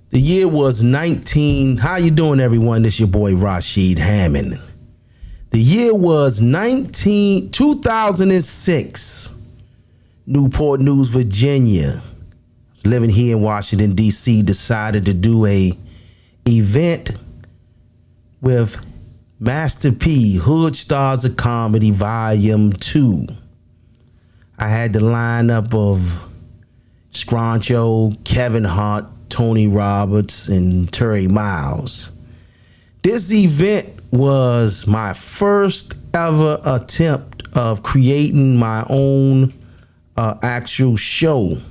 The year was 19. How you doing, everyone? This your boy Rashid Hammond. The year was 2006. Newport News, Virginia. I was living here in Washington, D.C. Decided to do a event with Master P, Hood Stars of Comedy, Volume 2. I had the lineup of Scroncho, Kevin Hart, Tony Roberts, and Terry Miles. This event was my first ever attempt of creating my own actual show.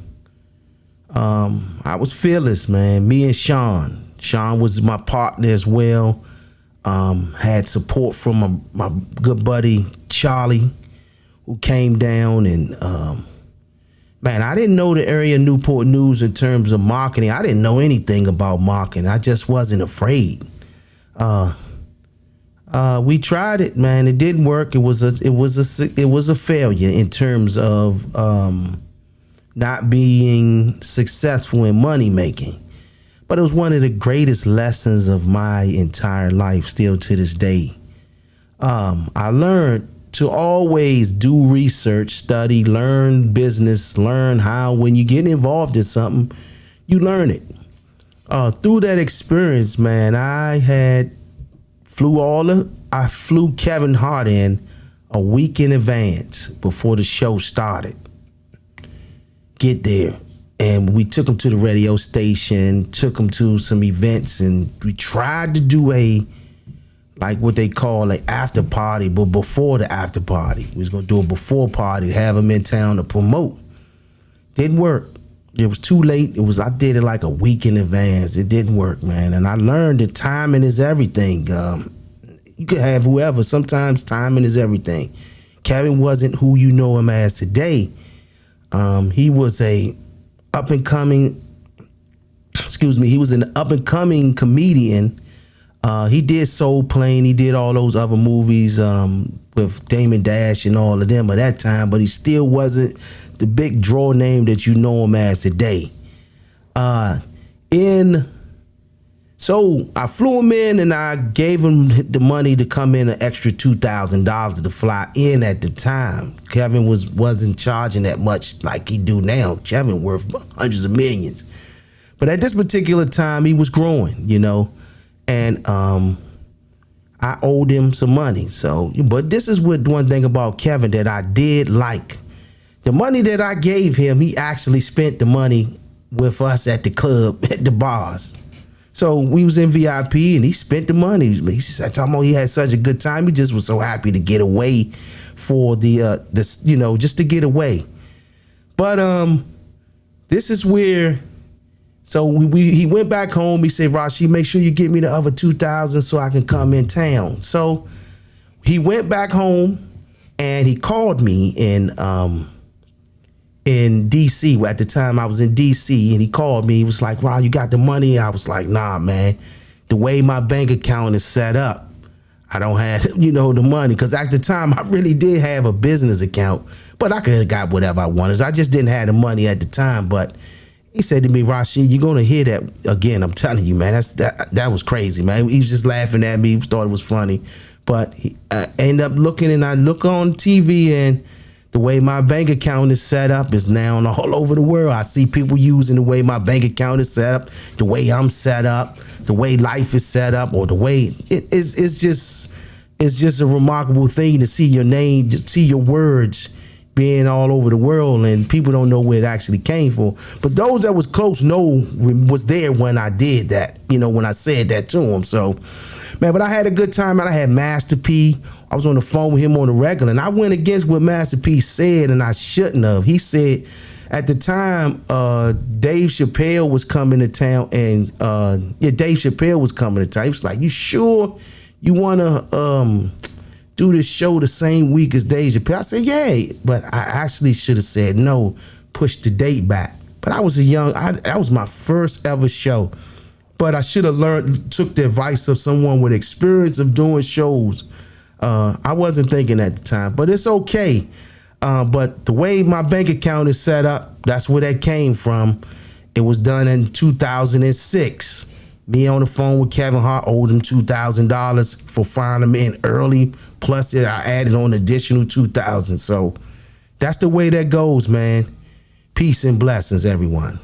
I was fearless, man. Me and Sean. Sean was my partner as well. Had support from my good buddy Charlie, who came down and man, I didn't know the area of Newport News in terms of marketing. I didn't know anything about marketing. I just wasn't afraid. We tried it, man. It didn't work. It was a failure in terms of not being successful in money making. But it was one of the greatest lessons of my entire life, still to this day. I learned to always do research, study, learn business, learn how when you get involved in something, you learn it. Through that experience, man, I flew Kevin Hart in a week in advance before the show started. Get there. And we took him to the radio station, took him to some events, and we tried to do like what they call an after party, but before the after party. We was gonna do a before party, have him in town to promote. Didn't work. It was too late. I did it like a week in advance. It didn't work, man. And I learned that timing is everything. You could have whoever. Sometimes timing is everything. Kevin wasn't who you know him as today. He was an up and coming comedian. He did Soul Plane. He did all those other movies with Damon Dash and all of them at that time, but he still wasn't the big draw name that you know him as today. So I flew him in and I gave him the money to come in, an extra $2,000 to fly in at the time. Kevin wasn't charging that much like he do now. Kevin worth hundreds of millions. But at this particular time, he was growing, you know. And I owed him some money. But this is one thing about Kevin that I did like. The money that I gave him, he actually spent the money with us at the club, at the bars. So we was in VIP and he spent the money. He said, he had such a good time. He just was so happy to get away for just to get away. But this is where. So he went back home. He said, Rashi, make sure you get me the other 2,000 so I can come in town. So he went back home and he called me in D.C. At the time I was in D.C. and he called me. He was like, Ron, you got the money? I was like, nah, man. The way my bank account is set up, I don't have, the money. Because at the time I really did have a business account, but I could have got whatever I wanted. I just didn't have the money at the time, but he said to me, Rashid, you're going to hear that again. I'm telling you, man, that was crazy, man. He was just laughing at me. He thought it was funny. But he ended up looking, and I look on TV, and the way my bank account is set up is now all over the world. I see people using the way my bank account is set up, the way I'm set up, the way life is set up, or the way it's just a remarkable thing to see your name, to see your words being all over the world, and people don't know where it actually came from. But those that was close was there when I did that, when I said that to him. So, man, but I had a good time, and I had Master P. I was on the phone with him on the regular, and I went against what Master P said, and I shouldn't have. He said at the time, Dave Chappelle was coming to town, and Dave Chappelle was coming to town. He was like, you sure you want to do this show the same week as Dave Chappelle? I said, yeah, but I actually should have said no, push the date back. But I was that was my first ever show. But I should have took the advice of someone with experience of doing shows. I wasn't thinking at the time, but it's okay. But the way my bank account is set up, that's where that came from. It was done in 2006. Me on the phone with Kevin Hart, owed him $2,000 for firing him in early. Plus, I added on additional $2,000. So that's the way that goes, man. Peace and blessings, everyone.